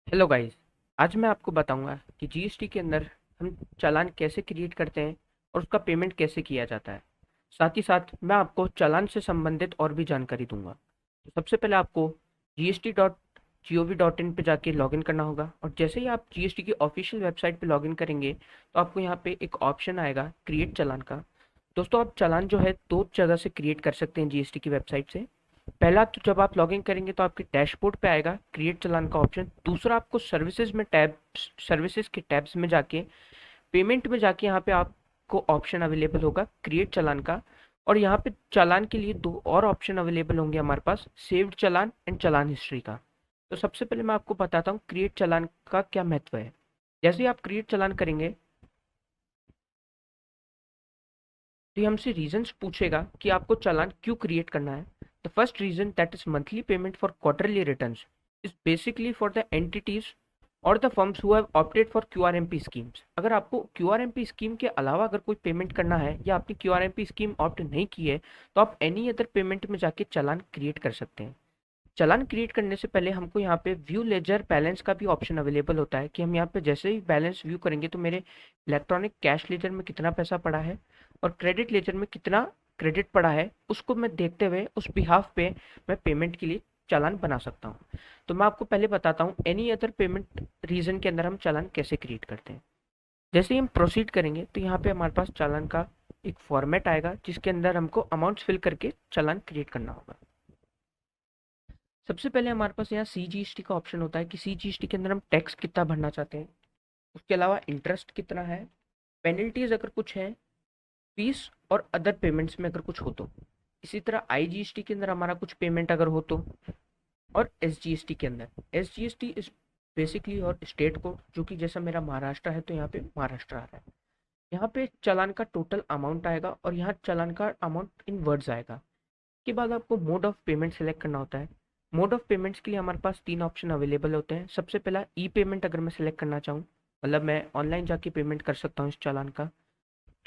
Hello guys. आज मैं आपको बताऊंगा कि जीएसटी के अंदर हम चालान कैसे क्रिएट करते हैं और उसका पेमेंट कैसे किया जाता है। साथ ही साथ मैं आपको चालान से संबंधित और भी जानकारी दूंगा। तो सबसे पहले आपको gst.gov.in पे जाके लॉगिन करना होगा और जैसे ही आप जीएसटी की ऑफिशियल वेबसाइट पे लॉगिन करेंगे तो आपको यहाँ पे एक ऑप्शन आएगा क्रिएट चालान का। दोस्तों, आप चालान जो है दो जगह से क्रिएट कर सकते हैं जीएसटी की वेबसाइट से। पहला तो जब आप लॉगिन करेंगे तो आपके डैशबोर्ड पे आएगा क्रिएट चालान का ऑप्शन। दूसरा, आपको सर्विसेज के टैब्स में जाके पेमेंट में जाके यहाँ पे आपको ऑप्शन अवेलेबल होगा क्रिएट चालान का। और यहाँ पे चालान के लिए दो और ऑप्शन अवेलेबल होंगे हमारे पास, saved challan and challan history का। तो सबसे पहले मैं आपको बताता हूँ क्रिएट चालान का क्या महत्व है। जैसे ही आप क्रिएट चालान करेंगे तो ये हमसे रीजंस पूछेगा कि आपको चालान क्यों क्रिएट करना है। The first reason, that is monthly payment for quarterly returns, is basically for the entities और the firms who have opted for QRMP schemes. अगर आपको क्यूआरएमपी स्कीम के अलावा अगर कोई पेमेंट करना है या आपने क्यूआरएमपी स्कीम ऑप्ट नहीं की है तो आप एनी अदर पेमेंट में जाके चालान क्रिएट कर सकते हैं। चालान क्रिएट करने से पहले हमको यहाँ पे व्यू लेजर बैलेंस का भी ऑप्शन अवेलेबल होता है कि हम यहाँ पे जैसे ही बैलेंस व्यू करेंगे तो मेरे इलेक्ट्रॉनिक कैश लेजर में कितना पैसा पड़ा है और क्रेडिट लेजर में कितना क्रेडिट पड़ा है, उसको मैं देखते हुए उस बिहाफ पे मैं पेमेंट के लिए चालान बना सकता हूँ। तो मैं आपको पहले बताता हूँ एनी अदर पेमेंट रीजन के अंदर हम चालान कैसे क्रिएट करते हैं। जैसे ही हम प्रोसीड करेंगे तो यहाँ पे हमारे पास चालान का एक फॉर्मेट आएगा जिसके अंदर हमको अमाउंट्स फिल करके चालान क्रिएट करना होगा। सबसे पहले हमारे पास यहाँ सीजीएसटी का ऑप्शन होता है कि सीजीएसटी के अंदर हम टैक्स कितना भरना चाहते हैं, उसके अलावा इंटरेस्ट कितना है, पेनल्टीज अगर कुछ है, फीस और अदर पेमेंट्स में अगर कुछ हो तो। इसी तरह आईजीएसटी के अंदर हमारा कुछ पेमेंट अगर हो तो। और एसजीएसटी के अंदर, एसजीएसटी इज बेसिकली और स्टेट कोड, जो कि जैसा मेरा महाराष्ट्र है तो यहाँ पे महाराष्ट्र आ रहा है। यहाँ पे चालान का टोटल अमाउंट आएगा और यहाँ चालान का अमाउंट इन वर्ड्स आएगा। के बाद आपको मोड ऑफ पेमेंट सेलेक्ट करना होता है। मोड ऑफ पेमेंट्स के लिए हमारे पास तीन ऑप्शन अवेलेबल होते हैं। सबसे पहला ई पेमेंट, अगर मैं सेलेक्ट करना चाहूँ मतलब मैं ऑनलाइन जाके पेमेंट कर सकता हूँ इस चालान का।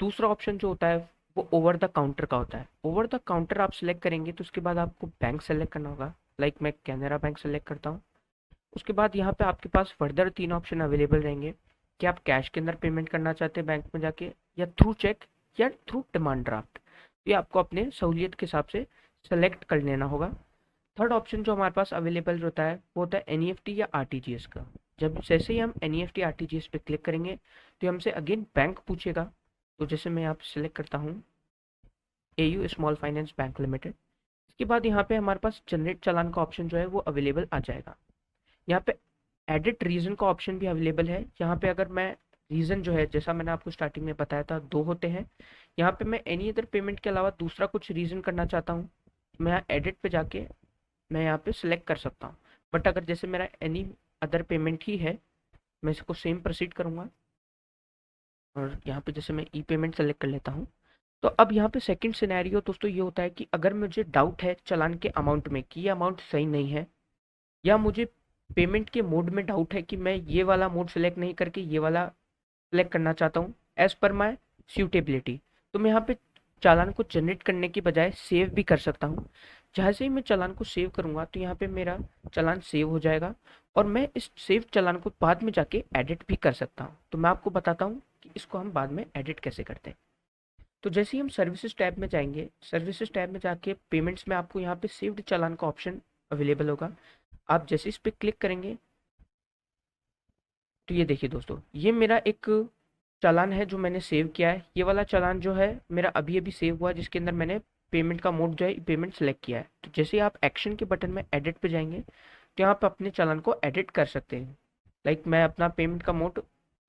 दूसरा ऑप्शन जो होता है वो ओवर द काउंटर का होता है। ओवर द काउंटर आप सेलेक्ट करेंगे तो उसके बाद आपको बैंक सेलेक्ट करना होगा। लाइक मैं कैनरा बैंक सेलेक्ट करता हूँ। उसके बाद यहाँ पे आपके पास फर्दर तीन ऑप्शन अवेलेबल रहेंगे कि आप कैश के अंदर पेमेंट करना चाहते हैं बैंक में जाके, या थ्रू चेक, या थ्रू डिमांड ड्राफ्ट। ये आपको अपने सहूलियत के हिसाब से सेलेक्ट कर लेना होगा। थर्ड ऑप्शन जो हमारे पास अवेलेबल होता है वो होता है एनईएफटी या आरटीजीएस का। जब जैसे ही हम एनईएफटी आरटीजीएस पे क्लिक करेंगे तो ये हमसे अगेन बैंक पूछेगा। तो जैसे मैं यहाँ पे सिलेक्ट करता हूँ AU small finance bank limited. इसके बाद यहाँ पे हमारे पास जनरेट चालान का ऑप्शन जो है वो अवेलेबल आ जाएगा। यहाँ पे एडिट रीजन का ऑप्शन भी अवेलेबल है। यहाँ पे अगर मैं रीजन जो है, जैसा मैंने आपको स्टार्टिंग में बताया था, दो होते हैं। यहाँ पे मैं एनी अदर पेमेंट के अलावा दूसरा कुछ रीजन करना चाहता हूँ, मैं यहाँ एडिट पे जाके मैं यहाँ पे सिलेक्ट कर सकता हूँ। बट अगर जैसे मेरा एनी अदर पेमेंट ही है, मैं इसको सेम प्रोसीड करूँगा और यहाँ पे जैसे मैं ई पेमेंट सेलेक्ट कर लेता हूँ। तो अब यहाँ पे सेकंड सिनेरियो दोस्तों ये होता है कि अगर मुझे डाउट है चालान के अमाउंट में कि ये अमाउंट सही नहीं है, या मुझे पेमेंट के मोड में डाउट है कि मैं ये वाला मोड सेलेक्ट नहीं करके ये वाला सेलेक्ट करना चाहता हूँ एज पर माई सूटेबिलिटी, तो मैं यहाँ पे चालान को जनरेट करने की बजाय सेव भी कर सकता हूँ। जैसे ही मैं चालान को सेव करूँगा तो यहाँ पे मेरा चालान सेव हो जाएगा और मैं इस सेव चालान को बाद में जाके एडिट भी कर सकता हूँ। तो मैं आपको बताता हूँ कि इसको हम बाद में एडिट कैसे करते हैं। तो जैसे ही हम सर्विसेज टैब में जाएंगे, सर्विसेज टैब में जाके पेमेंट्स में आपको यहाँ पे सेव्ड चालान का ऑप्शन अवेलेबल होगा। आप जैसे इस पे क्लिक करेंगे तो ये देखिए दोस्तों, ये मेरा एक चालान है जो मैंने सेव किया है। ये वाला चालान जो है मेरा अभी अभी सेव हुआ है, जिसके अंदर मैंने पेमेंट का मोड जो है पेमेंट सेलेक्ट किया है। तो जैसे ही आप एक्शन के बटन में एडिट पे जाएंगे तो यहाँ पे अपने चालान को एडिट कर सकते हैं। लाइक मैं अपना पेमेंट का मोड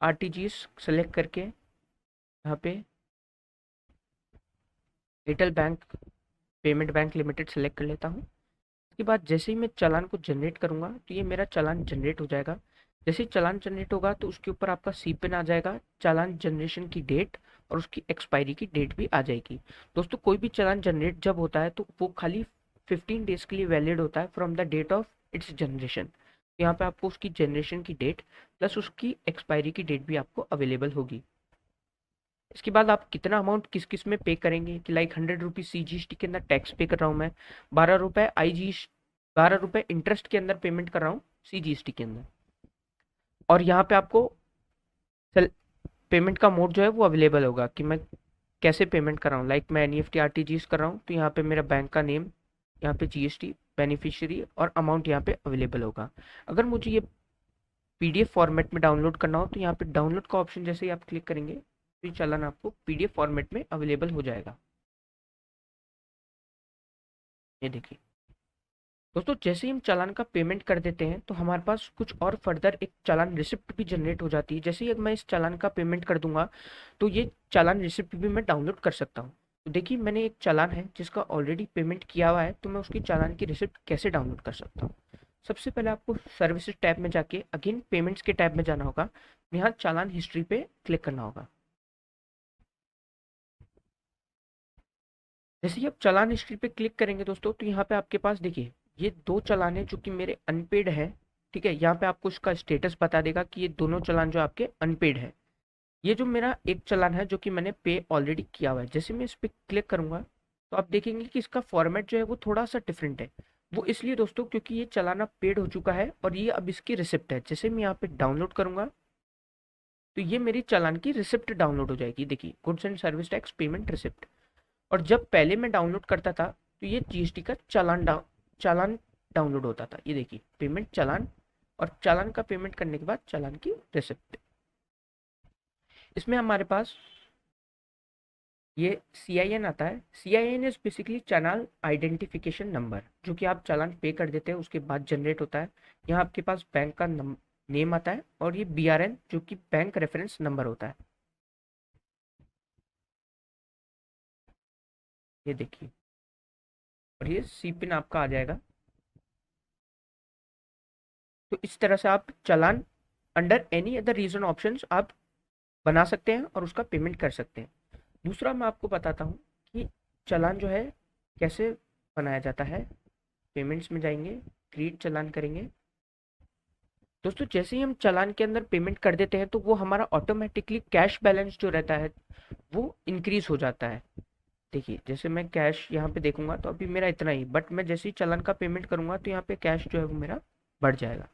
आरटीजीएस सेलेक्ट करके यहाँ पे Airtel bank payment bank limited select कर लेता हूँ। उसके बाद जैसे ही मैं चालान को जनरेट करूँगा तो ये मेरा चालान जनरेट हो जाएगा। जैसे ही चालान जनरेट होगा तो उसके ऊपर आपका सी पिन आ जाएगा, चालान जनरेशन की डेट और उसकी एक्सपायरी की डेट भी आ जाएगी। दोस्तों, कोई भी चालान जनरेट जब होता है तो वो खाली 15 डेज के लिए वैलिड होता है from the date of its generation. यहाँ पे आपको उसकी जनरेशन की डेट प्लस उसकी एक्सपायरी की डेट भी आपको अवेलेबल होगी। इसके बाद आप कितना अमाउंट किस किस में पे करेंगे कि लाइक 100 रुपीज़ सीजीएसटी के अंदर टैक्स पे कर रहा हूँ मैं, 12 रुपये 12 रुपये इंटरेस्ट के अंदर पेमेंट कर रहा हूँ सीजीएसटी के अंदर। और यहाँ पे आपको पेमेंट का मोड जो है वो अवेलेबल होगा कि मैं कैसे पेमेंट कर रहा हूँ। लाइक मैं एनईएफटी आरटीजीएस कर रहा हूँ तो यहाँ पे मेरा बैंक का नेम, यहाँ पे जीएसटी, बेनिफिशियरी और अमाउंट यहाँ पे अवेलेबल होगा। अगर मुझे ये पीडीएफ फॉर्मेट में डाउनलोड करना हो तो यहाँ पे डाउनलोड का ऑप्शन जैसे ही आप क्लिक करेंगे तो ये चालान आपको पीडीएफ फॉर्मेट में अवेलेबल हो जाएगा। ये देखिए दोस्तों, जैसे ही हम चालान का पेमेंट कर देते हैं तो हमारे पास कुछ और फर्दर एक चालान रिसिप्ट भी जनरेट हो जाती है। जैसे ही मैं इस चालान का पेमेंट कर दूंगा तो ये चालान रिसिप्ट भी मैं डाउनलोड कर सकता हूँ। तो देखिए मैंने एक चालान है जिसका ऑलरेडी पेमेंट किया हुआ है, तो मैं उसकी चालान की रिसिप्ट कैसे डाउनलोड कर सकता हूँ। सबसे पहले आपको सर्विसेज टैब में जाके अगेन पेमेंट्स के टैब में जाना होगा। यहाँ चालान हिस्ट्री पे क्लिक करना होगा। जैसे ही आप चालान हिस्ट्री पे क्लिक करेंगे दोस्तों तो यहाँ पे आपके पास देखिए ये दो चालान है जो कि मेरे अनपेड है। ठीक है, यहाँ पे आपको इसका स्टेटस बता देगा कि ये दोनों चालान जो आपके अनपेड है। ये जो मेरा एक चालान है जो कि मैंने पे ऑलरेडी किया हुआ है, जैसे मैं इस पर क्लिक करूंगा तो आप देखेंगे कि इसका फॉर्मेट जो है वो थोड़ा सा डिफरेंट है। वो इसलिए दोस्तों क्योंकि ये चालान अब पेड हो चुका है और ये अब इसकी रिसिप्ट है। जैसे मैं यहाँ पे डाउनलोड करूंगा तो ये मेरी चालान की रिसिप्ट डाउनलोड हो जाएगी। देखिए goods and service tax payment receipt. और जब पहले मैं डाउनलोड करता था तो ये जीएसटी का चालान डाउनलोड होता था। ये देखिए पेमेंट चालान, और चालान का पेमेंट करने के बाद चालान की रिसिप्ट। इसमें हमारे पास ये CIN आता है। CIN is basically challan identification number, जो कि आप चालान पे कर देते हैं उसके बाद जनरेट होता है। यहाँ आपके पास बैंक का नेम आता है और ये BRN जो कि बैंक रेफरेंस नंबर होता है। ये देखिए, और ये CPIN आपका आ जाएगा। तो इस तरह से आप challan under any other reason options आप बना सकते हैं और उसका पेमेंट कर सकते हैं। दूसरा मैं आपको बताता हूँ कि चालान जो है कैसे बनाया जाता है। पेमेंट्स में जाएंगे, क्रिएट चालान करेंगे। दोस्तों जैसे ही हम चालान के अंदर पेमेंट कर देते हैं तो वो हमारा ऑटोमेटिकली कैश बैलेंस जो रहता है वो इंक्रीज हो जाता है। देखिए जैसे मैं कैश यहाँ पे देखूंगा तो अभी मेरा इतना ही, बट मैं जैसे ही चालान का पेमेंट करूंगा तो यहाँ पे कैश जो है वो मेरा बढ़ जाएगा।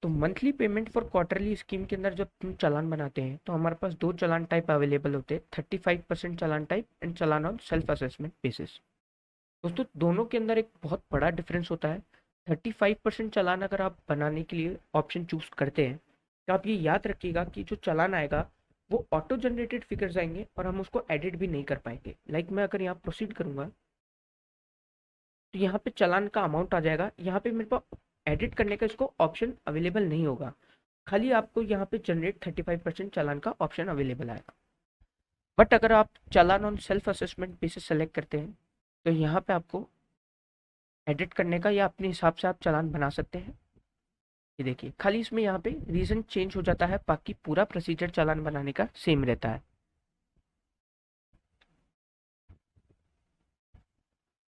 तो monthly payment for quarterly scheme के अंदर जब हम चालान बनाते हैं तो हमारे पास दो चालान टाइप अवेलेबल होते हैं, 35% challan type and challan on self assessment basis. दोस्तों दोनों के अंदर एक बहुत बड़ा डिफरेंस होता है। 35% चालान अगर आप बनाने के लिए ऑप्शन चूज करते हैं तो आप ये याद रखिएगा कि जो चालान आएगा वो ऑटो जनरेटेड फिगर्स आएंगे और हम उसको एडिट भी नहीं कर पाएंगे। लाइक मैं अगर यहाँ प्रोसीड करूंगा तो यहाँ पे चालान का अमाउंट आ जाएगा। यहाँ पे मेरे पास एडिट करने का इसको ऑप्शन अवेलेबल नहीं होगा, खाली आपको यहाँ पे जनरेट 35% चालान का ऑप्शन अवेलेबल आएगा। बट अगर आप challan on self assessment basis select करते हैं तो यहाँ पे आपको एडिट करने का या अपने हिसाब से आप चालान बना सकते हैं। ये देखिए खाली इसमें यहाँ पे रीजन चेंज हो जाता है, बाकी पूरा प्रोसीजर चालान बनाने का सेम रहता है।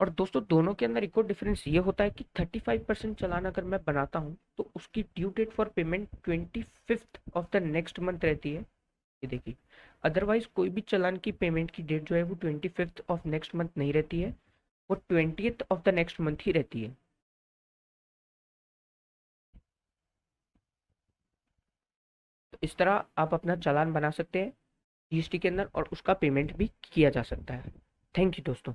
और दोस्तों दोनों के अंदर एक और डिफरेंस ये होता है कि 35% चालान अगर मैं बनाता हूँ तो उसकी due date for payment 25th of the next month रहती है। ये देखिए अदरवाइज कोई भी चालान की पेमेंट की डेट जो है वो 25th ऑफ नेक्स्ट मंथ नहीं रहती है, वो 20th of the next month ही रहती है। तो इस तरह आप अपना चालान बना सकते हैं जीएसटी के अंदर और उसका पेमेंट भी किया जा सकता है। थैंक यू दोस्तों।